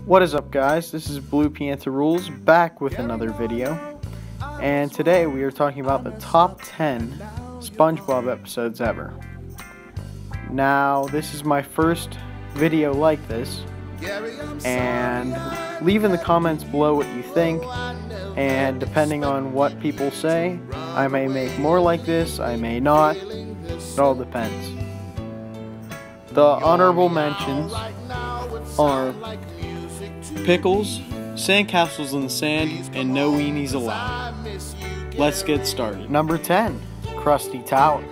What is up, guys? This is Blue Panther Rules back with another video, and today we are talking about the top 10 SpongeBob episodes ever. Now, this is my first video like this, and leave in the comments below what you think, and depending on what people say, I may make more like this, I may not, it all depends. The honorable mentions are pickles, sandcastles in the sand, and no weenies allowed. Let's get started. Number 10, Krusty Towers.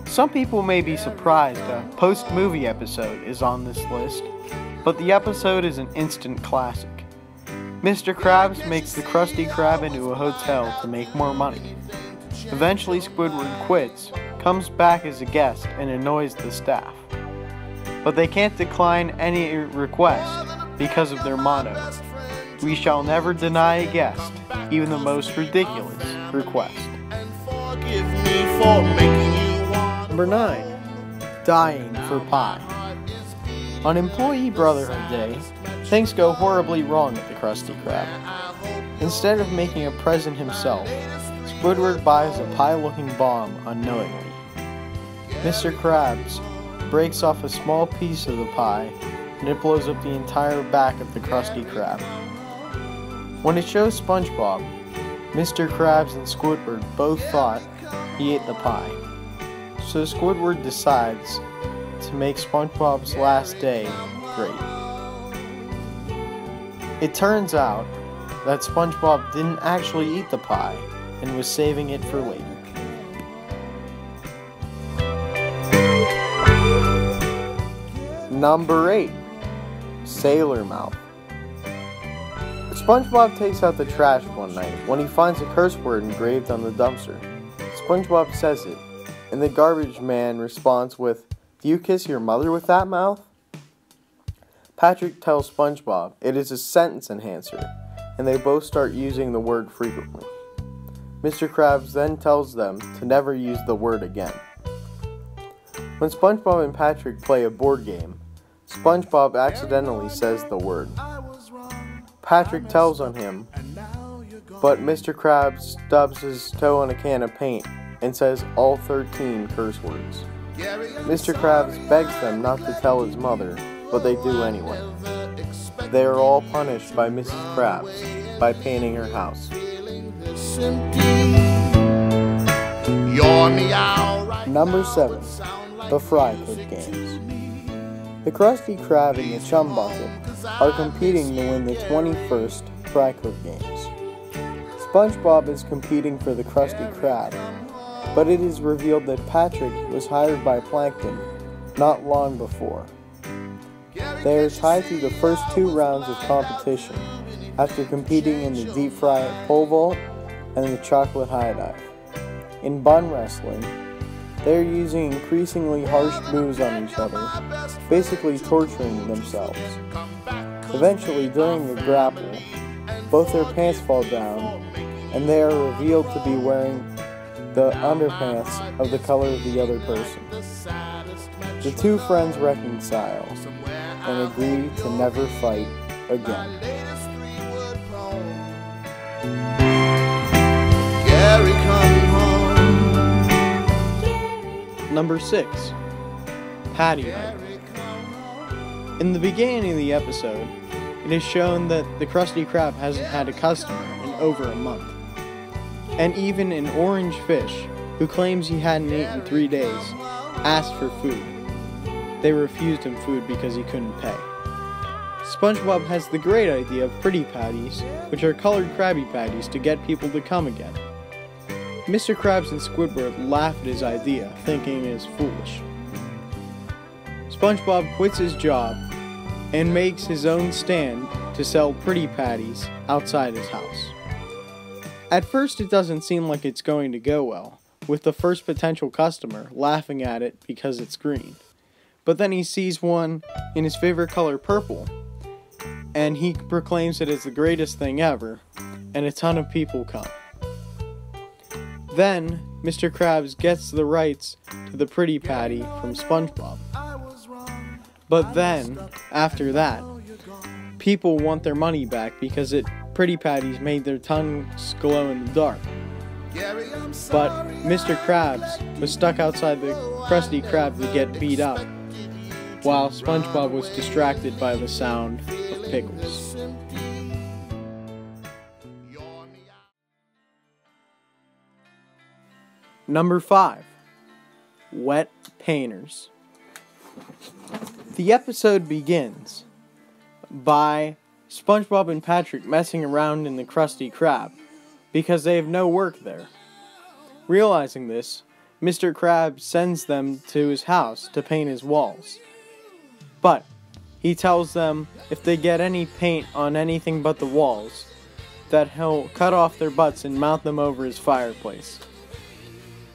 Some people may be surprised a post-movie episode is on this list, but the episode is an instant classic. Mr. Krabs makes the Krusty Krab into a hotel to make more money. Eventually Squidward quits, comes back as a guest, and annoys the staff. But they can't decline any request because of their motto, "We shall never deny a guest, even the most ridiculous request." Number 9, Dying for Pie. On Employee Brotherhood Day, things go horribly wrong at the Krusty Krab. Instead of making a present himself, Squidward buys a pie-looking bomb unknowingly. Mr. Krabs breaks off a small piece of the pie, and it blows up the entire back of the Krusty Krab. When it shows SpongeBob, Mr. Krabs and Squidward both thought he ate the pie. So Squidward decides to make SpongeBob's last day great. It turns out that SpongeBob didn't actually eat the pie and was saving it for later. Number 8, Sailor Mouth. SpongeBob takes out the trash one night when he finds a curse word engraved on the dumpster. SpongeBob says it, and the garbage man responds with, "Do you kiss your mother with that mouth?" Patrick tells SpongeBob it is a sentence enhancer, and they both start using the word frequently. Mr. Krabs then tells them to never use the word again. When SpongeBob and Patrick play a board game, SpongeBob accidentally says the word. Patrick tells on him, but Mr. Krabs stubs his toe on a can of paint and says all 13 curse words. Mr. Krabs begs them not to tell his mother, but they do anyway. They are all punished by Mrs. Krabs by painting her house. Number 7, the Fry Cook Games. The Krusty Krab and the Chum Bucket are competing to win the 21st Fry Cook Games. SpongeBob is competing for the Krusty Krab, but it is revealed that Patrick was hired by Plankton not long before. They are tied through the first 2 rounds of competition after competing in the deep fry pole vault and the chocolate high dive. In bun wrestling, they are using increasingly harsh moves on each other, basically torturing themselves. Eventually, during the grapple, both their pants fall down, and they are revealed to be wearing the underpants of the color of the other person. The 2 friends reconcile and agree to never fight again. Number 6, Patty Night. In the beginning of the episode, it is shown that the Krusty Krab hasn't had a customer in over a month. And even an orange fish, who claims he hadn't eaten in 3 days, asked for food. They refused him food because he couldn't pay. SpongeBob has the great idea of pretty patties, which are colored Krabby Patties to get people to come again. Mr. Krabs and Squidward laugh at his idea, thinking it is foolish. SpongeBob quits his job and makes his own stand to sell pretty patties outside his house. At first it doesn't seem like it's going to go well, with the first potential customer laughing at it because it's green. But then he sees one in his favorite color, purple, and he proclaims it as the greatest thing ever, and a ton of people come. Then, Mr. Krabs gets the rights to the pretty patty from SpongeBob. But then, after that, people want their money back because Pretty Patties made their tongues glow in the dark. But Mr. Krabs was stuck outside the Krusty Krab to get beat up, while SpongeBob was distracted by the sound of pickles. Number 5. Wet Painters. The episode begins by SpongeBob and Patrick messing around in the Krusty Krab because they have no work there. Realizing this, Mr. Krabs sends them to his house to paint his walls. But he tells them if they get any paint on anything but the walls, that he'll cut off their butts and mount them over his fireplace.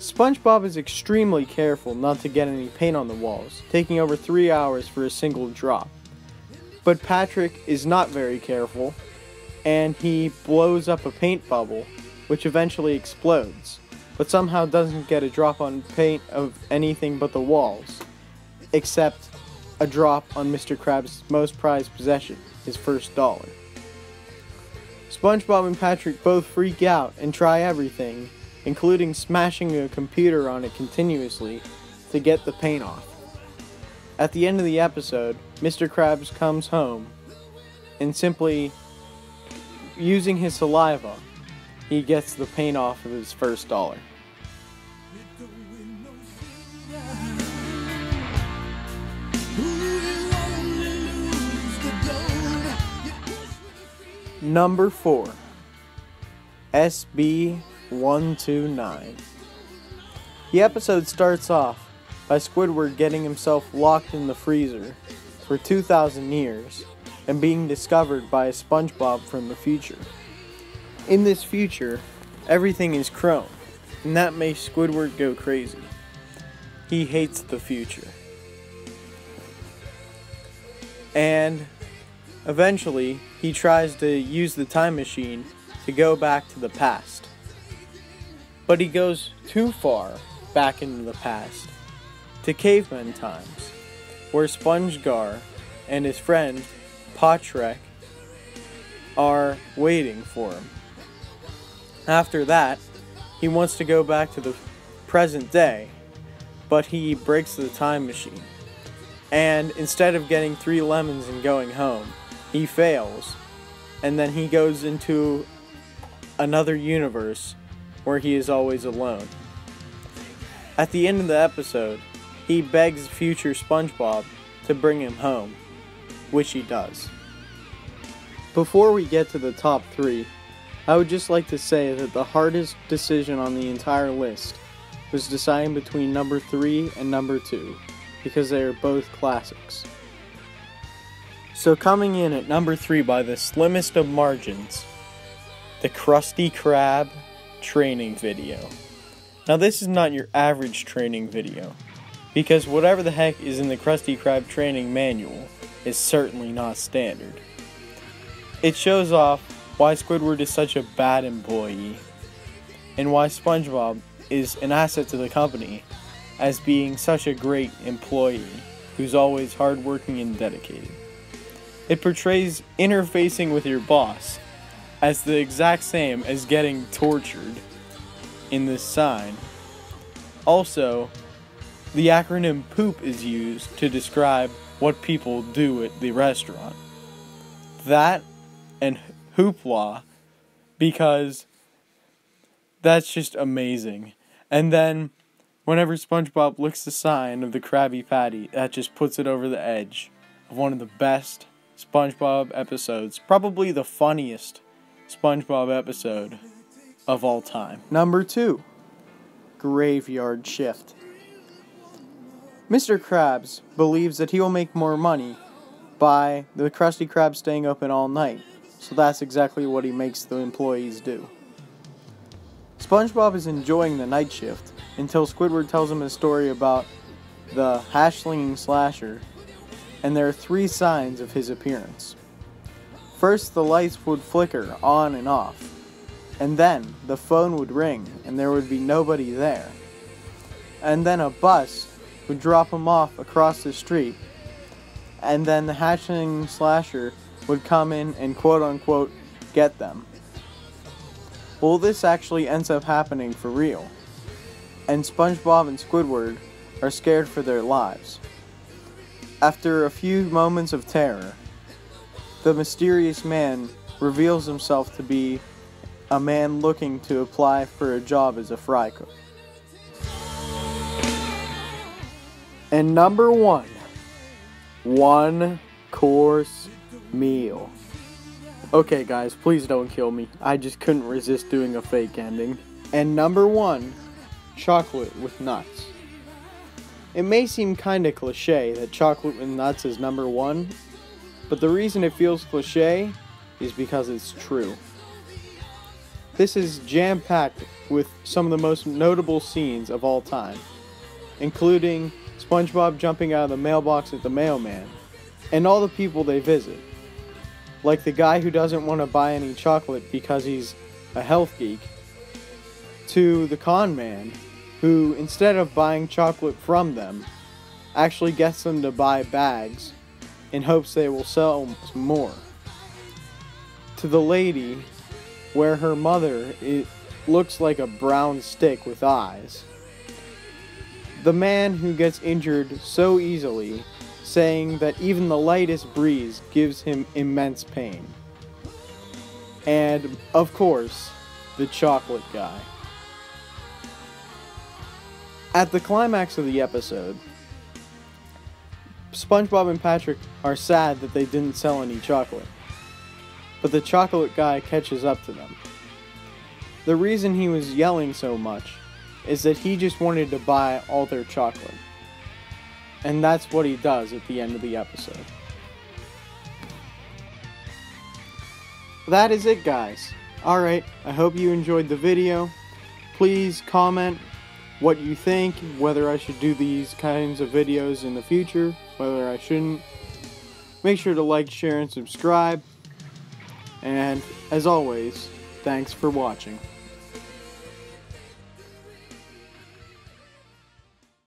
SpongeBob is extremely careful not to get any paint on the walls, taking over 3 hours for a single drop. But Patrick is not very careful, and he blows up a paint bubble, which eventually explodes, but somehow doesn't get a drop on paint of anything but the walls, except a drop on Mr. Krabs' most prized possession, his first dollar. SpongeBob and Patrick both freak out and try everything, including smashing a computer on it continuously to get the paint off. At the end of the episode, Mr. Krabs comes home and simply, using his saliva, he gets the paint off of his first dollar. Number 4. SB129. The episode starts off by Squidward getting himself locked in the freezer for 2,000 years and being discovered by a SpongeBob from the future. In this future, everything is chrome, and that makes Squidward go crazy. He hates the future. And eventually, he tries to use the time machine to go back to the past. But he goes too far back into the past, to caveman times, where SpongeGar and his friend Patrick are waiting for him. After that, he wants to go back to the present day, but he breaks the time machine. And instead of getting 3 lemons and going home, he fails, and then he goes into another universe where he is always alone. At the end of the episode, he begs future SpongeBob to bring him home, which he does. Before we get to the top 3, I would just like to say that the hardest decision on the entire list was deciding between number 3 and number 2, because they are both classics. So coming in at number 3 by the slimmest of margins, the Krusty Krab training video. Now this is not your average training video, because whatever the heck is in the Krusty Krab training manual is certainly not standard. It shows off why Squidward is such a bad employee, and why SpongeBob is an asset to the company as being such a great employee who's always hardworking and dedicated. It portrays interfacing with your boss as the exact same as getting tortured in this sign. Also, the acronym POOP is used to describe what people do at the restaurant. That and hoopla, because that's just amazing. And then, whenever SpongeBob licks the sign of the Krabby Patty, that just puts it over the edge of one of the best SpongeBob episodes, probably the funniest SpongeBob episode of all time. Number 2, Graveyard Shift. Mr. Krabs believes that he will make more money by the Krusty Krab staying open all night, so that's exactly what he makes the employees do. SpongeBob is enjoying the night shift until Squidward tells him a story about the hash-slinging slasher, and there are 3 signs of his appearance. First, the lights would flicker on and off, and then the phone would ring and there would be nobody there. And then a bus would drop him off across the street, and then the hash-slinging slasher would come in and quote-unquote get them. Well, this actually ends up happening for real, and SpongeBob and Squidward are scared for their lives. After a few moments of terror, the mysterious man reveals himself to be a man looking to apply for a job as a fry cook. And number 1, one-course meal. Okay guys, please don't kill me. I just couldn't resist doing a fake ending. And number 1, chocolate with nuts. It may seem kinda cliche that chocolate with nuts is number 1, but the reason it feels cliche is because it's true. This is jam-packed with some of the most notable scenes of all time, including SpongeBob jumping out of the mailbox at the mailman, and all the people they visit. Like the guy who doesn't want to buy any chocolate because he's a health geek, to the con man, who instead of buying chocolate from them, actually gets them to buy bags in hopes they will sell more. To the lady, where her mother looks like a brown stick with eyes. The man who gets injured so easily, saying that even the lightest breeze gives him immense pain. And, of course, the chocolate guy. At the climax of the episode, SpongeBob and Patrick are sad that they didn't sell any chocolate, but the chocolate guy catches up to them. The reason he was yelling so much is that he just wanted to buy all their chocolate. And that's what he does at the end of the episode. That is it, guys. Alright, I hope you enjoyed the video. Please comment what you think, whether I should do these kinds of videos in the future, whether I shouldn't. Make sure to like, share, and subscribe. And, as always, thanks for watching.